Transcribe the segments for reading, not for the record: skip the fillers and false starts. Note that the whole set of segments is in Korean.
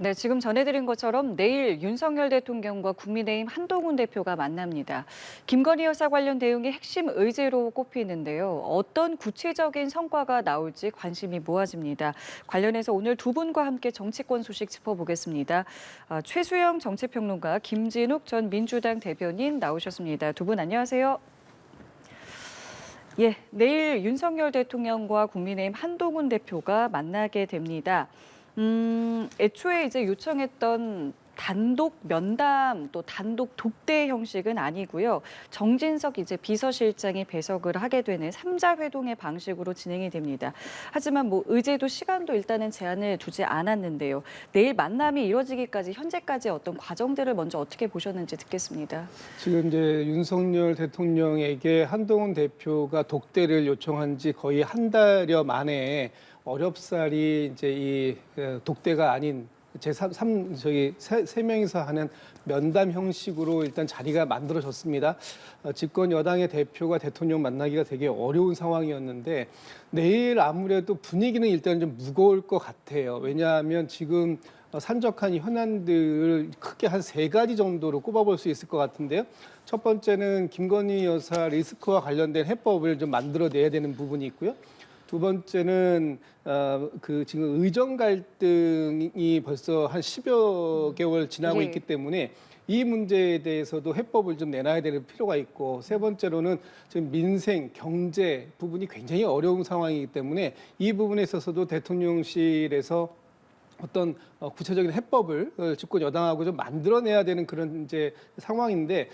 네, 지금 전해드린 것처럼 내일 윤석열 대통령과 국민의힘 한동훈 대표가 만납니다. 김건희 여사 관련 대응이 핵심 의제로 꼽히는데요. 어떤 구체적인 성과가 나올지 관심이 모아집니다. 관련해서 오늘 두 분과 함께 정치권 소식 짚어보겠습니다. 최수영 정치평론가, 김진욱 전 민주당 대변인 나오셨습니다. 두 분 안녕하세요. 예, 내일 윤석열 대통령과 국민의힘 한동훈 대표가 만나게 됩니다. 애초에 이제 요청했던 단독 면담 또 단독 독대 형식은 아니고요. 정진석 이제 비서실장이 배석을 하게 되는 3자 회동의 방식으로 진행이 됩니다. 하지만 뭐 의제도 시간도 일단은 제한을 두지 않았는데요. 내일 만남이 이루어지기까지 현재까지 어떤 과정들을 먼저 어떻게 보셨는지 듣겠습니다. 지금 이제 윤석열 대통령에게 한동훈 대표가 독대를 요청한 지 거의 한 달여 만에 어렵사리 이제 이 독대가 아닌 세 명이서 하는 면담 형식으로 일단 자리가 만들어졌습니다. 집권 여당의 대표가 대통령 만나기가 되게 어려운 상황이었는데 내일 아무래도 분위기는 일단 좀 무거울 것 같아요. 왜냐하면 지금 산적한 현안들을 크게 한 3가지 정도로 꼽아볼 수 있을 것 같은데요. 첫 번째는 김건희 여사 리스크와 관련된 해법을 좀 만들어내야 되는 부분이 있고요. 두 번째는 지금 의정 갈등이 벌써 한 10여 개월 지나고 예. 있기 때문에 이 문제에 대해서도 해법을 좀 내놔야 될 필요가 있고, 세 번째로는 지금 민생, 경제 부분이 굉장히 어려운 상황이기 때문에 이 부분에 있어서도 대통령실에서 어떤 구체적인 해법을 집권 여당하고 좀 만들어내야 되는 그런 이제 상황인데,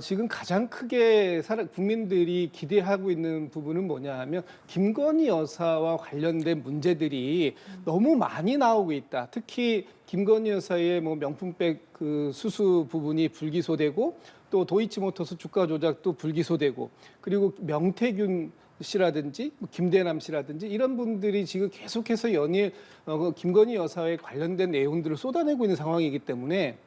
지금 가장 크게 국민들이 기대하고 있는 부분은 뭐냐 하면 김건희 여사와 관련된 문제들이 너무 많이 나오고 있다. 특히 김건희 여사의 뭐 명품백 그 수수 부분이 불기소되고, 또 도이치모터스 주가 조작도 불기소되고, 그리고 명태균 씨라든지 김대남 씨라든지 이런 분들이 지금 계속해서 연일 김건희 여사에 관련된 내용들을 쏟아내고 있는 상황이기 때문에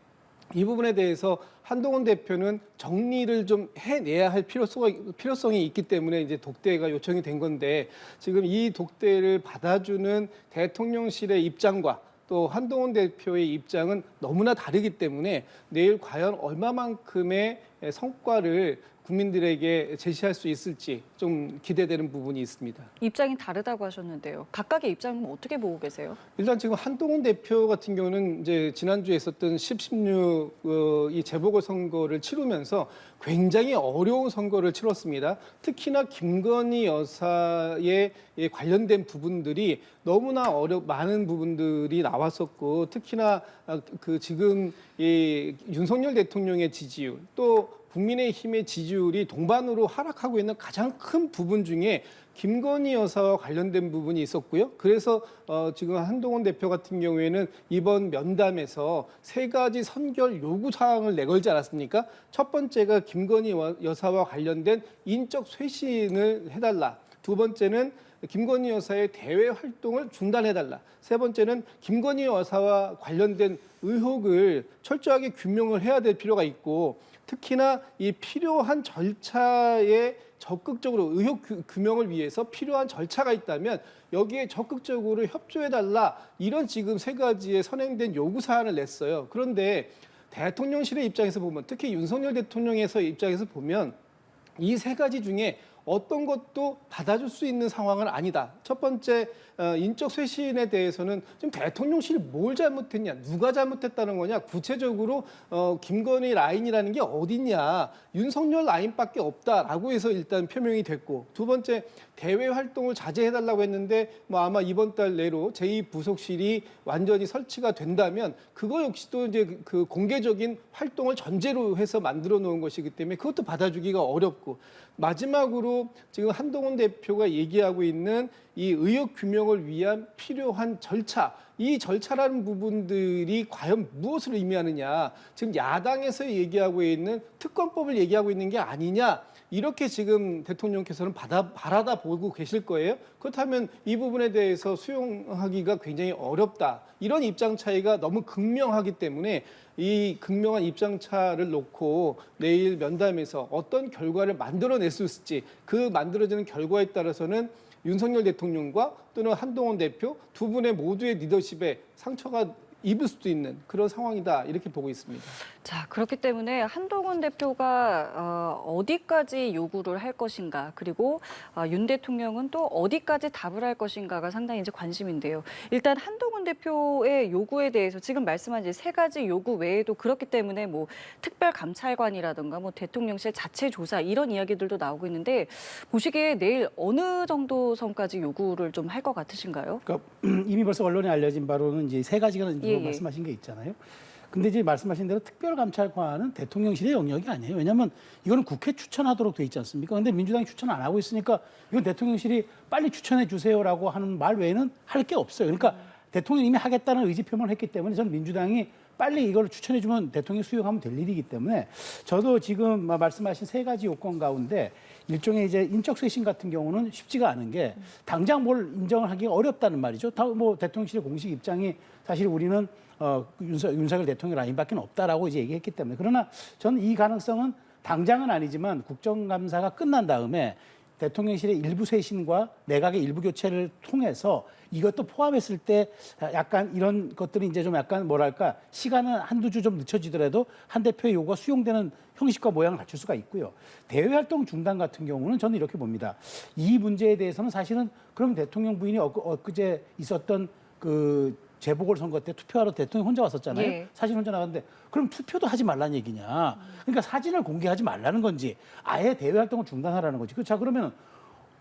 이 부분에 대해서 한동훈 대표는 정리를 좀 해내야 할 필요성이 있기 때문에 이제 독대가 요청이 된 건데, 지금 이 독대를 받아주는 대통령실의 입장과 또 한동훈 대표의 입장은 너무나 다르기 때문에 내일 과연 얼마만큼의 성과를 국민들에게 제시할 수 있을지 좀 기대되는 부분이 있습니다. 입장이 다르다고 하셨는데요. 각각의 입장은 어떻게 보고 계세요? 일단 지금 한동훈 대표 같은 경우는 이제 지난주에 있었던 10.16 이 재보궐선거를 치르면서 굉장히 어려운 선거를 치렀습니다. 특히나 김건희 여사에 관련된 부분들이 너무나 많은 부분들이 나왔었고, 특히나 지금 이 윤석열 대통령의 지지율, 또 국민의힘의 지지율이 동반으로 하락하고 있는 가장 큰 부분 중에 김건희 여사와 관련된 부분이 있었고요. 그래서 지금 한동훈 대표 같은 경우에는 이번 면담에서 3가지 선결 요구 사항을 내걸지 않았습니까? 첫 번째가 김건희 여사와 관련된 인적 쇄신을 해달라. 두 번째는 김건희 여사의 대외 활동을 중단해달라. 세 번째는 김건희 여사와 관련된 의혹을 철저하게 규명을 해야 될 필요가 있고, 특히나 이 필요한 절차에 적극적으로 의혹 규명을 위해서 필요한 절차가 있다면 여기에 적극적으로 협조해달라, 이런 지금 3가지의 선행된 요구 사안을 냈어요. 그런데 대통령실의 입장에서 보면, 특히 윤석열 대통령의 입장에서 보면 이 3가지 중에 어떤 것도 받아줄 수 있는 상황은 아니다. 첫 번째, 인적 쇄신에 대해서는 지금 대통령실이 뭘 잘못했냐, 누가 잘못했다는 거냐, 구체적으로 김건희 라인이라는 게 어딨냐, 윤석열 라인밖에 없다라고 해서 일단 표명이 됐고, 두 번째, 대외 활동을 자제해달라고 했는데 뭐 아마 이번 달 내로 제2부속실이 완전히 설치가 된다면 그거 역시도 이제 그 공개적인 활동을 전제로 해서 만들어 놓은 것이기 때문에 그것도 받아주기가 어렵고, 마지막으로 지금 한동훈 대표가 얘기하고 있는 이 의혹 규명을 위한 필요한 절차, 이 절차라는 부분들이 과연 무엇을 의미하느냐, 지금 야당에서 얘기하고 있는 특검법을 얘기하고 있는 게 아니냐, 이렇게 지금 대통령께서는 바라다 보고 계실 거예요. 그렇다면 이 부분에 대해서 수용하기가 굉장히 어렵다, 이런 입장 차이가 너무 극명하기 때문에 이 극명한 입장 차를 놓고 내일 면담에서 어떤 결과를 만들어낼 수 있을지, 그 만들어지는 결과에 따라서는 윤석열 대통령과 또는 한동훈 대표 두 분의 모두의 리더십에 상처가 입을 수도 있는 그런 상황이다 이렇게 보고 있습니다. 자, 그렇기 때문에 한동훈 대표가 어디까지 요구를 할 것인가, 그리고 윤 대통령은 또 어디까지 답을 할 것인가가 상당히 이제 관심인데요. 일단 한동훈 대표의 요구에 대해서 지금 말씀한 이제 세 가지 요구 외에도 그렇기 때문에 뭐 특별감찰관이라든가 뭐 대통령실 자체 조사 이런 이야기들도 나오고 있는데 보시기에 내일 어느 정도 선까지 요구를 좀 할 것 같으신가요? 그러니까 이미 벌써 언론에 알려진 바로는 이제 세 가지가 예, 예. 말씀하신 게 있잖아요. 근데 이제 말씀하신 대로 특별감찰관은 대통령실의 영역이 아니에요. 왜냐하면 이거는 국회 추천하도록 돼 있지 않습니까? 근데 민주당이 추천 안 하고 있으니까 이건 대통령실이 빨리 추천해 주세요라고 하는 말 외에는 할 게 없어요. 그러니까 대통령이 이미 하겠다는 의지 표명을 했기 때문에 저는 민주당이 빨리 이걸 추천해 주면 대통령이 수용하면 될 일이기 때문에 저도 지금 말씀하신 세 가지 요건 가운데 일종의 이제 인적 쇄신 같은 경우는 쉽지가 않은 게 당장 뭘 인정을 하기가 어렵다는 말이죠. 다 뭐 대통령실의 공식 입장이 사실 우리는 윤석열 대통령 라인밖에 없다라고 이제 얘기했기 때문에 그러나 저는 이 가능성은 당장은 아니지만 국정감사가 끝난 다음에 대통령실의 일부 쇄신과 내각의 일부 교체를 통해서 이것도 포함했을 때 약간 이런 것들이 이제 좀 약간 뭐랄까 시간은 한두 주 좀 늦춰지더라도 한 대표의 요구가 수용되는 형식과 모양을 갖출 수가 있고요. 대외활동 중단 같은 경우는 저는 이렇게 봅니다. 이 문제에 대해서는 사실은 그럼 대통령 부인이 엊그제 있었던 그 재보궐선거 때 투표하러 대통령 혼자 왔었잖아요. 예. 사진 혼자 나갔는데 그럼 투표도 하지 말라는 얘기냐. 그러니까 사진을 공개하지 말라는 건지 아예 대외활동을 중단하라는 거지. 자 그러면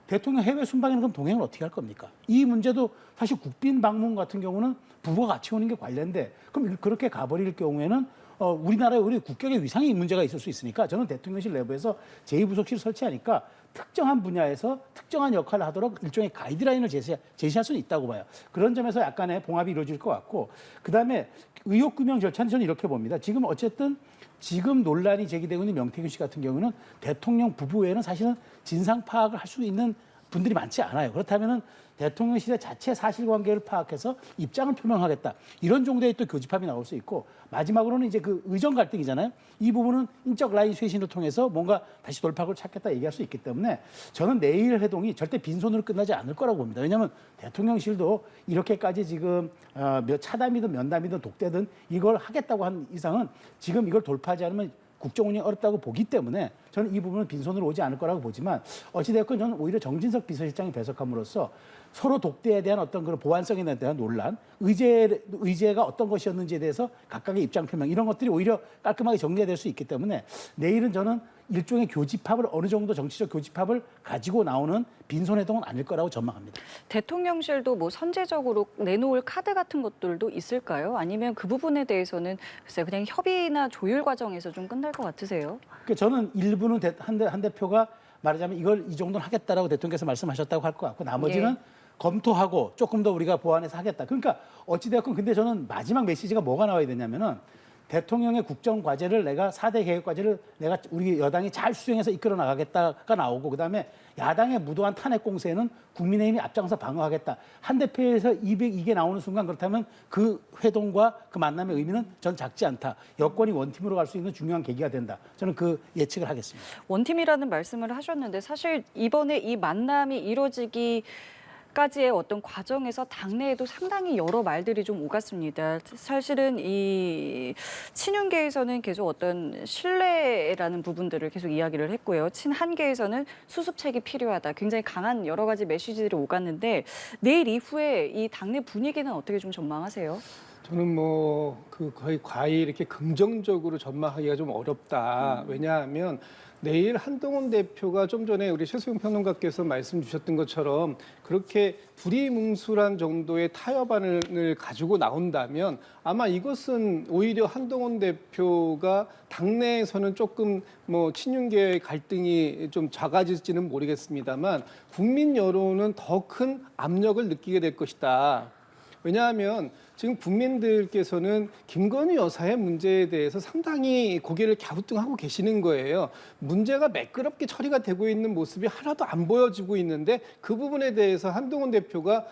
대통령 해외 순방에는 그럼 동행을 어떻게 할 겁니까? 이 문제도 사실 국빈 방문 같은 경우는 부부가 같이 오는 게 관례인데 그럼 그렇게 가버릴 경우에는 우리나라에 우리 국격의 위상이 문제가 있을 수 있으니까 저는 대통령실 내부에서 제2부속실을 설치하니까 특정한 분야에서 특정한 역할을 하도록 일종의 가이드라인을 제시할 수는 있다고 봐요. 그런 점에서 약간의 봉합이 이루어질 것 같고 그다음에 의혹 규명 절차는 저는 이렇게 봅니다. 지금 어쨌든 지금 논란이 제기되고 있는 명태균 씨 같은 경우는 대통령 부부 외에는 사실은 진상 파악을 할 수 있는 분들이 많지 않아요. 그렇다면은 대통령실의 자체 사실관계를 파악해서 입장을 표명하겠다. 이런 정도의 또 교집합이 나올 수 있고 마지막으로는 이제 그 의정 갈등이잖아요. 이 부분은 인적 라인 쇄신을 통해서 뭔가 다시 돌파구를 찾겠다 얘기할 수 있기 때문에 저는 내일 회동이 절대 빈손으로 끝나지 않을 거라고 봅니다. 왜냐하면 대통령실도 이렇게까지 지금 차담이든 면담이든 독대든 이걸 하겠다고 한 이상은 지금 이걸 돌파하지 않으면 국정 운영이 어렵다고 보기 때문에 저는 이 부분은 빈손으로 오지 않을 거라고 보지만 어찌됐건 저는 오히려 정진석 비서실장이 배석함으로써 서로 독대에 대한 어떤 그런 보완성에 대한 논란, 의제가 어떤 것이었는지에 대해서 각각의 입장 표명 이런 것들이 오히려 깔끔하게 정리가 될 수 있기 때문에 내일은 저는 일종의 교집합을 어느 정도 정치적 교집합을 가지고 나오는 빈손회동은 아닐 거라고 전망합니다. 대통령실도 뭐 선제적으로 내놓을 카드 같은 것들도 있을까요? 아니면 그 부분에 대해서는 글쎄 그냥 협의나 조율 과정에서 좀 끝날 것 같으세요? 그러니까 저는 일부는 한 대표가 말하자면 이걸 이 정도는 하겠다라고 대통령께서 말씀하셨다고 할 것 같고 나머지는 검토하고 조금 더 우리가 보완해서 하겠다. 그러니까 어찌되었건 근데 저는 마지막 메시지가 뭐가 나와야 되냐면은 대통령의 국정 과제를 내가 4대 개혁 과제를 내가 우리 여당이 잘 수행해서 이끌어 나가겠다가 나오고 그다음에 야당의 무도한 탄핵 공세에는 국민의힘이 앞장서 방어하겠다. 한 대표에서 이게 나오는 순간 그렇다면 그 회동과 그 만남의 의미는 전 작지 않다. 여권이 원팀으로 갈 수 있는 중요한 계기가 된다. 저는 그 예측을 하겠습니다. 원팀이라는 말씀을 하셨는데 사실 이번에 이 만남이 이루어지기까지의 어떤 과정에서 당내에도 상당히 여러 말들이 좀 오갔습니다. 사실은 이 친윤계에서는 계속 어떤 신뢰라는 부분들을 계속 이야기를 했고요. 친한계에서는 수습책이 필요하다. 굉장히 강한 여러 가지 메시지들이 오갔는데 내일 이후에 이 당내 분위기는 어떻게 좀 전망하세요? 저는 거의 과히 이렇게 긍정적으로 전망하기가 좀 어렵다. 왜냐하면 내일 한동훈 대표가 좀 전에 우리 최수영 평론가께서 말씀 주셨던 것처럼 그렇게 두리뭉술한 정도의 타협안을 가지고 나온다면 아마 이것은 오히려 한동훈 대표가 당내에서는 조금 친윤계의 갈등이 좀 작아질지는 모르겠습니다만 국민 여론은 더 큰 압력을 느끼게 될 것이다. 왜냐하면 지금 국민들께서는 김건희 여사의 문제에 대해서 상당히 고개를 갸우뚱하고 계시는 거예요. 문제가 매끄럽게 처리가 되고 있는 모습이 하나도 안 보여지고 있는데 그 부분에 대해서 한동훈 대표가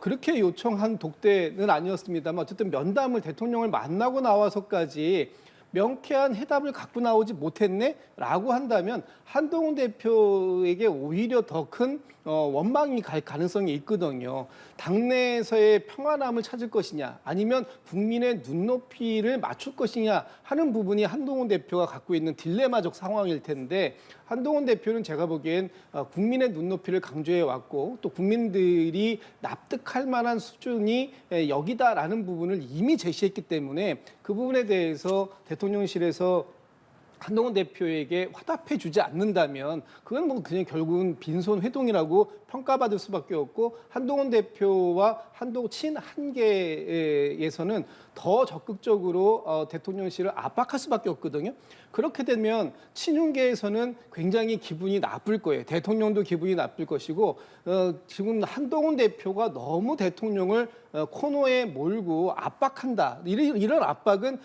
그렇게 요청한 독대는 아니었습니다만 어쨌든 면담을 대통령을 만나고 나와서까지 명쾌한 해답을 갖고 나오지 못했네라고 한다면 한동훈 대표에게 오히려 더 큰 원망이 갈 가능성이 있거든요. 당내에서의 평안함을 찾을 것이냐 아니면 국민의 눈높이를 맞출 것이냐 하는 부분이 한동훈 대표가 갖고 있는 딜레마적 상황일 텐데 한동훈 대표는 제가 보기엔 국민의 눈높이를 강조해 왔고 또 국민들이 납득할 만한 수준이 여기다라는 부분을 이미 제시했기 때문에 그 부분에 대해서 대통령실에서 한동훈 대표에게 화답해 주지 않는다면 그건 뭐 그냥 결국은 빈손 회동이라고 평가받을 수밖에 없고 한동훈 대표와 한동훈 친한계에서는 더 적극적으로 대통령실을 압박할 수밖에 없거든요. 그렇게 되면 친윤계에서는 굉장히 기분이 나쁠 거예요. 대통령도 기분이 나쁠 것이고 지금 한동훈 대표가 너무 대통령을 코너에 몰고 압박한다. 이런 압박은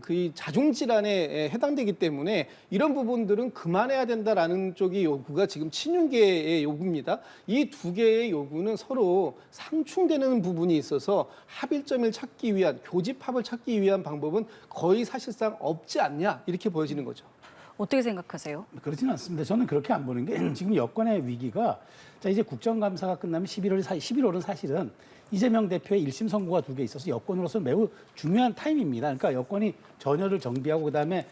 그 자중질환에 해당되기 때문에 이런 부분들은 그만해야 된다라는 쪽이 요구가 지금 친윤계의 요구입니다. 이 두 개의 요구는 서로 상충되는 부분이 있어서 합일점을 찾기 위한 교집합을 찾기 위한 방법은 거의 사실상 없지 않냐 이렇게 보여지는 거죠. 어떻게 생각하세요? 그렇지는 않습니다. 저는 그렇게 안 보는 게 지금 여권의 위기가 자 이제 국정감사가 끝나면 11월은 사실은 이재명 대표의 1심 선고가 2개 있어서 여권으로서 매우 중요한 타임입니다. 그러니까 여권이 전열을 정비하고 그다음에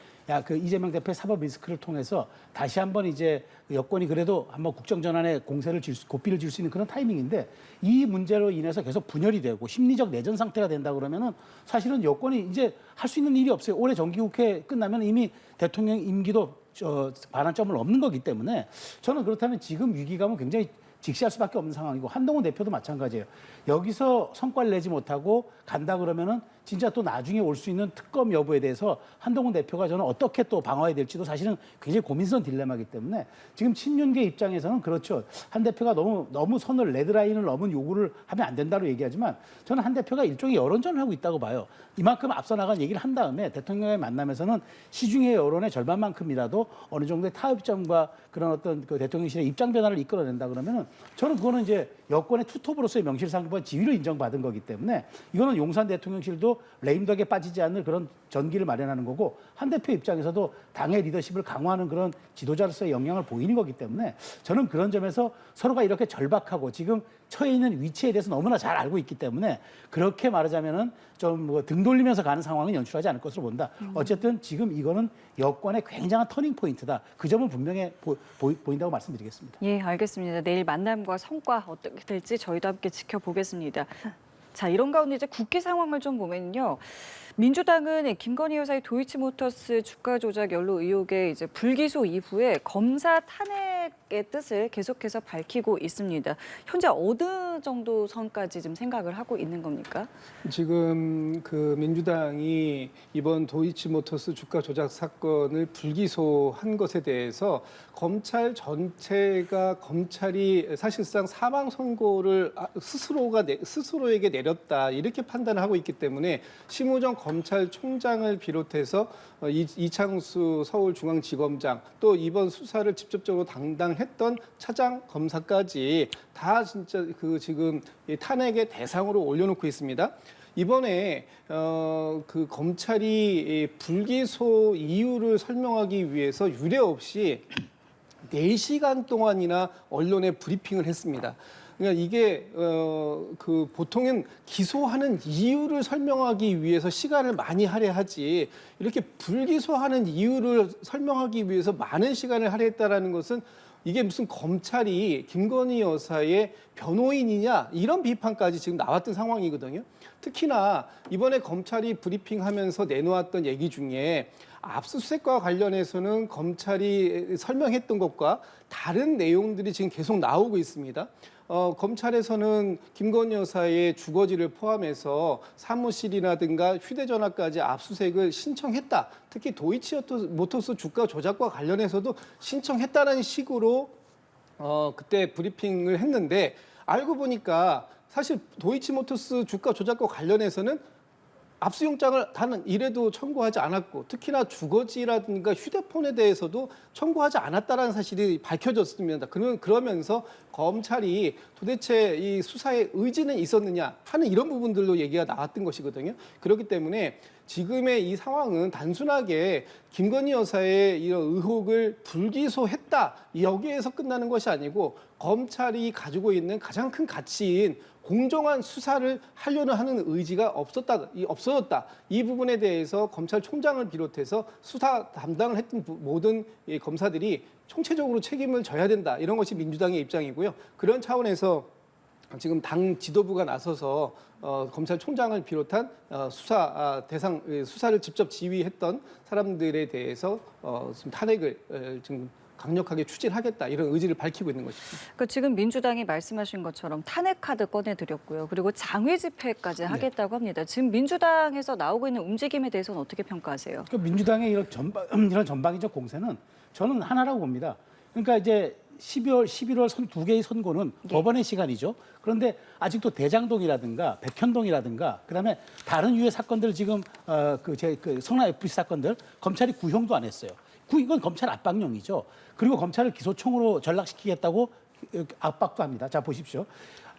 그 이재명 대표의 사법 리스크를 통해서 다시 한번 이제 여권이 그래도 한번 국정전환에 고삐를 질 수 있는 그런 타이밍인데 이 문제로 인해서 계속 분열이 되고 심리적 내전 상태가 된다 그러면은 사실은 여권이 이제 할 수 있는 일이 없어요. 올해 정기국회 끝나면 이미 대통령 임기도 반환점을 넘는 거기 때문에 저는 그렇다면 지금 위기감은 굉장히 직시할 수밖에 없는 상황이고 한동훈 대표도 마찬가지예요. 여기서 성과를 내지 못하고 간다 그러면은 진짜 또 나중에 올 수 있는 특검 여부에 대해서 한동훈 대표가 저는 어떻게 또 방어해야 될지도 사실은 굉장히 고민스러운 딜레마이기 때문에 지금 친윤계 입장에서는 그렇죠. 한 대표가 너무 선을 레드라인을 넘은 요구를 하면 안 된다고 얘기하지만 저는 한 대표가 일종의 여론전을 하고 있다고 봐요. 이만큼 앞서 나간 얘기를 한 다음에 대통령의 만남에서는 시중의 여론의 절반만큼이라도 어느 정도의 타협점과 그런 어떤 그 대통령실의 입장 변화를 이끌어낸다 그러면은 저는 그거는 이제 여권의 투톱으로서의 명실상부한 지위를 인정받은 거기 때문에 이거는 용산 대통령실도 레임덕에 빠지지 않는 그런 전기를 마련하는 거고 한 대표 입장에서도 당의 리더십을 강화하는 그런 지도자로서의 역량을 보이는 거기 때문에 저는 그런 점에서 서로가 이렇게 절박하고 지금 처해 있는 위치에 대해서 너무나 잘 알고 있기 때문에 그렇게 말하자면은 좀 뭐 등 돌리면서 가는 상황은 연출하지 않을 것으로 본다. 어쨌든 지금 이거는 여권의 굉장한 터닝 포인트다. 그 점은 분명히 보인다고 말씀드리겠습니다. 예, 알겠습니다. 내일 만남과 성과 어떻게 될지 저희도 함께 지켜보겠습니다. 자, 이런 가운데 이제 국회 상황을 좀 보면요. 민주당은 김건희 여사의 도이치모터스 주가 조작 연루 의혹의 이제 불기소 이후에 검사 탄핵의 뜻을 계속해서 밝히고 있습니다. 현재 어느 정도 선까지 좀 생각을 하고 있는 겁니까? 지금 그 민주당이 이번 도이치모터스 주가 조작 사건을 불기소한 것에 대해서 검찰 전체가 검찰이 사실상 사망 선고를 스스로에게 내렸다 이렇게 판단을 하고 있기 때문에 심우정 검찰총장을 비롯해서 이창수 서울중앙지검장 또 이번 수사를 직접적으로 담당했던 차장 검사까지 다 진짜 그 지금 탄핵의 대상으로 올려놓고 있습니다. 이번에 그 검찰이 불기소 이유를 설명하기 위해서 유례 없이 4시간 동안이나 언론에 브리핑을 했습니다. 그러니까 이게 그 보통은 기소하는 이유를 설명하기 위해서 시간을 많이 할애하지 이렇게 불기소하는 이유를 설명하기 위해서 많은 시간을 할애했다라는 것은 이게 무슨 검찰이 김건희 여사의 변호인이냐 이런 비판까지 지금 나왔던 상황이거든요. 특히나 이번에 검찰이 브리핑하면서 내놓았던 얘기 중에 압수수색과 관련해서는 검찰이 설명했던 것과 다른 내용들이 지금 계속 나오고 있습니다. 검찰에서는 김건희 여사의 주거지를 포함해서 사무실이라든가 휴대전화까지 압수수색을 신청했다. 특히 도이치모터스 주가 조작과 관련해서도 신청했다는 식으로 그때 브리핑을 했는데 알고 보니까 사실 도이치모터스 주가 조작과 관련해서는 압수영장을 단 이래도 청구하지 않았고 특히나 주거지라든가 휴대폰에 대해서도 청구하지 않았다라는 사실이 밝혀졌습니다. 그러면서 검찰이 도대체 이 수사에 의지는 있었느냐 하는 이런 부분들로 얘기가 나왔던 것이거든요. 그렇기 때문에 지금의 이 상황은 단순하게 김건희 여사의 이런 의혹을 불기소했다 여기에서 끝나는 것이 아니고 검찰이 가지고 있는 가장 큰 가치인 공정한 수사를 하려는 하는 의지가 없어졌다. 이 부분에 대해서 검찰총장을 비롯해서 수사 담당을 했던 모든 검사들이 총체적으로 책임을 져야 된다. 이런 것이 민주당의 입장이고요. 그런 차원에서 지금 당 지도부가 나서서 검찰총장을 비롯한 수사를 직접 지휘했던 사람들에 대해서 지금 탄핵을 지금 강력하게 추진하겠다 이런 의지를 밝히고 있는 것입니다. 그러니까 지금 민주당이 말씀하신 것처럼 탄핵 카드 꺼내드렸고요. 그리고 장외 집회까지 하겠다고 합니다. 지금 민주당에서 나오고 있는 움직임에 대해서는 어떻게 평가하세요? 그러니까 민주당의 이런 전방위적 공세는 저는 하나라고 봅니다. 그러니까 이제 11월 두 개의 선고는 법원의 시간이죠. 그런데 아직도 대장동이라든가 백현동이라든가 그다음에 다른 유해 사건들 지금 성남 FC 사건들 검찰이 구형도 안 했어요. 이건 검찰 압박용이죠. 그리고 검찰을 기소총으로 전락시키겠다고 압박도 합니다. 자 보십시오.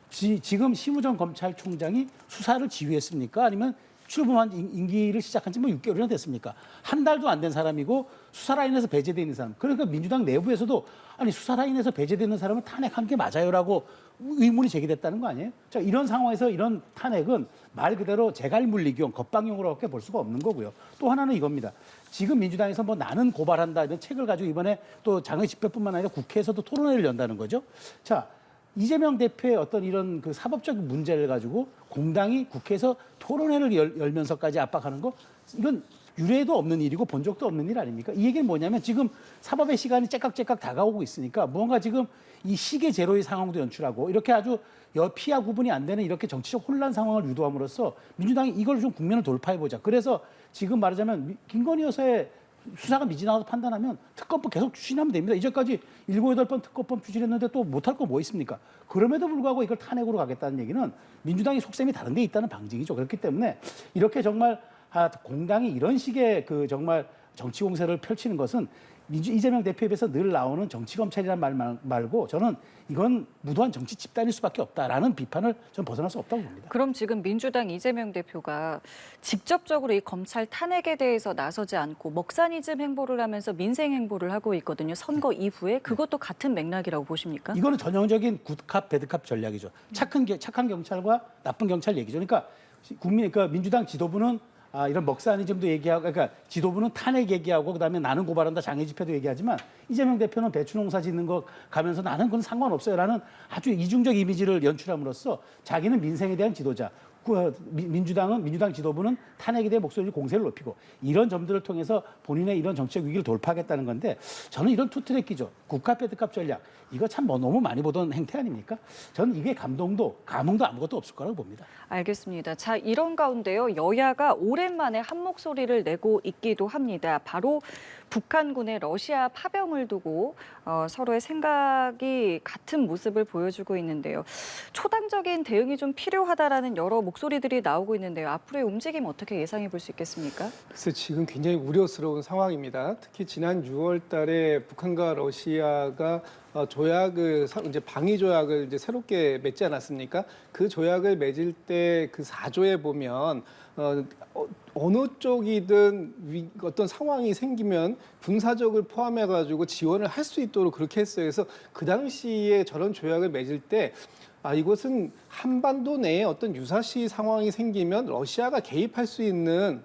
지금 심우정 검찰총장이 수사를 지휘했습니까? 아니면 출범한 임기를 시작한 지 뭐 6개월이나 됐습니까? 한 달도 안 된 사람이고 수사 라인에서 배제되어 있는 사람. 그러니까 민주당 내부에서도 아니 수사 라인에서 배제되는 사람은 탄핵한 게 맞아요라고 의문이 제기됐다는 거 아니에요? 자 이런 상황에서 이런 탄핵은 말 그대로 재갈물리기용, 겁방용으로밖에 볼 수가 없는 거고요. 또 하나는 이겁니다. 지금 민주당에서 뭐 나는 고발한다 이런 책을 가지고 이번에 또 장외 집회뿐만 아니라 국회에서도 토론회를 연다는 거죠. 자 이재명 대표의 어떤 이런 그 사법적인 문제를 가지고 공당이 국회에서 토론회를 열면서까지 압박하는 거 이건 유례도 없는 일이고 본 적도 없는 일 아닙니까? 이 얘기는 뭐냐면 지금 사법의 시간이 째깍째깍 다가오고 있으니까 무언가 지금 이 시계 제로의 상황도 연출하고 이렇게 아주 피하 구분이 안 되는 이렇게 정치적 혼란 상황을 유도함으로써 민주당이 이걸 좀 국면을 돌파해보자. 그래서 지금 말하자면 김건희 여사의 수사가 미진하다고 판단하면 특검법 계속 추진하면 됩니다. 이제까지 7, 8번 특검법 추진했는데 또 못할 거 뭐 있습니까? 그럼에도 불구하고 이걸 탄핵으로 가겠다는 얘기는 민주당이 속셈이 다른 데 있다는 방증이죠. 그렇기 때문에 이렇게 정말 공당이 이런 식의 그 정말 정치 공세를 펼치는 것은 이재명 대표에 비해서 늘 나오는 정치검찰이라는 말 말고 저는 이건 무도한 정치 집단일 수밖에 없다라는 비판을 전 벗어날 수 없다고 봅니다. 그럼 지금 민주당 이재명 대표가 직접적으로 이 검찰 탄핵에 대해서 나서지 않고 먹사니즘 행보를 하면서 민생 행보를 하고 있거든요. 선거 이후에 그것도 같은 맥락이라고 보십니까? 이거는 전형적인 굿캅, 배드캅 전략이죠. 착한 경찰과 나쁜 경찰 얘기죠. 그러니까 민주당 지도부는 이런 먹사니즘도 얘기하고, 그러니까 지도부는 탄핵 얘기하고, 그다음에 나는 고발한다 장애 집회도 얘기하지만 이재명 대표는 배추농사 짓는 거 가면서 나는 그건 상관없어요라는 아주 이중적 이미지를 연출함으로써 자기는 민생에 대한 지도자, 민주당 지도부는 탄핵에 대한 목소리를 공세를 높이고 이런 점들을 통해서 본인의 이런 정치적 위기를 돌파하겠다는 건데 저는 이런 투트랙기죠. 국가 배드캅 전략. 이거 참 너무 많이 보던 행태 아닙니까? 저는 이게 감흥도 아무것도 없을 거라고 봅니다. 알겠습니다. 자, 이런 가운데요. 여야가 오랜만에 한 목소리를 내고 있기도 합니다. 바로 북한군의 러시아 파병을 두고 서로의 생각이 같은 모습을 보여주고 있는데요. 초당적인 대응이 좀 필요하다라는 여러 목소리들이 나오고 있는데요. 앞으로의 움직임 어떻게 예상해 볼 수 있겠습니까? 글쎄 지금 굉장히 우려스러운 상황입니다. 특히 지난 6월 달에 북한과 러시아가 이제 방위 조약을 이제 새롭게 맺지 않았습니까? 그 조약을 맺을 때 그 4조에 보면 어느 쪽이든 어떤 상황이 생기면 군사적을 포함해 가지고 지원을 할 수 있도록 그렇게 했어요. 그래서 그 당시에 저런 조약을 맺을 때 이것은 한반도 내에 어떤 유사시 상황이 생기면 러시아가 개입할 수 있는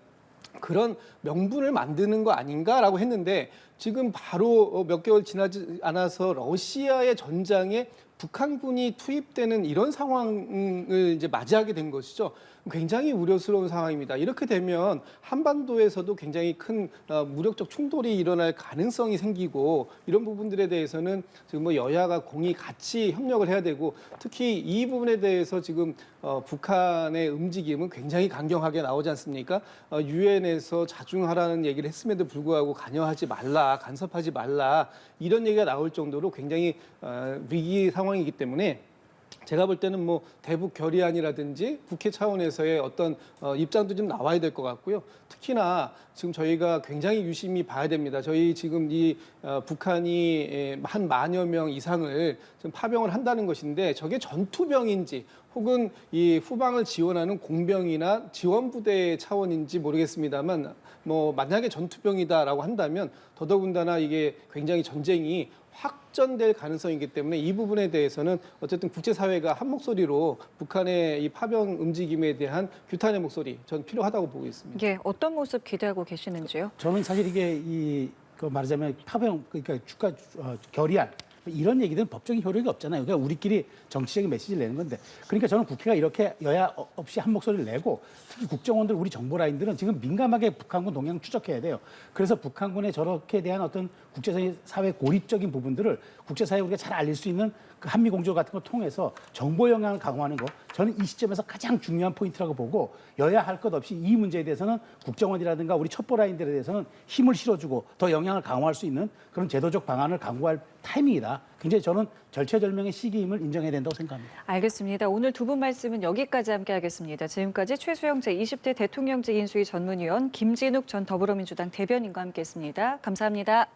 그런 명분을 만드는 거 아닌가라고 했는데 지금 바로 몇 개월 지나지 않아서 러시아의 전장에 북한군이 투입되는 이런 상황을 이제 맞이하게 된 것이죠. 굉장히 우려스러운 상황입니다. 이렇게 되면 한반도에서도 굉장히 큰 무력적 충돌이 일어날 가능성이 생기고 이런 부분들에 대해서는 지금 뭐 여야가 공히 같이 협력을 해야 되고 특히 이 부분에 대해서 지금 북한의 움직임은 굉장히 강경하게 나오지 않습니까? 유엔에서 자중하라는 얘기를 했음에도 불구하고 관여하지 말라, 간섭하지 말라 이런 얘기가 나올 정도로 굉장히 위기 상황이기 때문에 제가 볼 때는 뭐 대북 결의안이라든지 국회 차원에서의 어떤 입장도 좀 나와야 될 것 같고요. 특히나 지금 저희가 굉장히 유심히 봐야 됩니다. 저희 지금 이 북한이 한 10,000여 명 이상을 지금 파병을 한다는 것인데 저게 전투병인지 혹은 이 후방을 지원하는 공병이나 지원부대 차원인지 모르겠습니다만 뭐 만약에 전투병이다라고 한다면 더더군다나 이게 굉장히 전쟁이 확전될 가능성이기 때문에 이 부분에 대해서는 어쨌든 국제사회가 한 목소리로 북한의 이 파병 움직임에 대한 규탄의 목소리 전 필요하다고 보고 있습니다. 예, 어떤 모습 기대하고 계시는지요? 저는 사실 이게 그 말하자면 파병 그러니까 주가 결의안 이런 얘기들은 법적인 효력이 없잖아요. 그러니까 우리끼리 정치적인 메시지를 내는 건데 그러니까 저는 국회가 이렇게 여야 없이 한 목소리를 내고 특히 국정원들 우리 정보 라인들은 지금 민감하게 북한군 동향 추적해야 돼요. 그래서 북한군의 저렇게 대한 어떤 국제사회 고립적인 부분들을 국제사회에 우리가 잘 알릴 수 있는 그 한미 공조 같은 걸 통해서 정보 영향을 강화하는 거 저는 이 시점에서 가장 중요한 포인트라고 보고 여야 할 것 없이 이 문제에 대해서는 국정원이라든가 우리 첩보 라인들에 대해서는 힘을 실어주고 더 영향을 강화할 수 있는 그런 제도적 방안을 강구할 타이밍이다. 굉장히 저는 절체절명의 시기임을 인정해야 된다고 생각합니다. 알겠습니다. 오늘 두 분 말씀은 여기까지 함께하겠습니다. 지금까지 최수영 제20대 대통령직 인수위 전문위원 김진욱 전 더불어민주당 대변인과 함께했습니다. 감사합니다.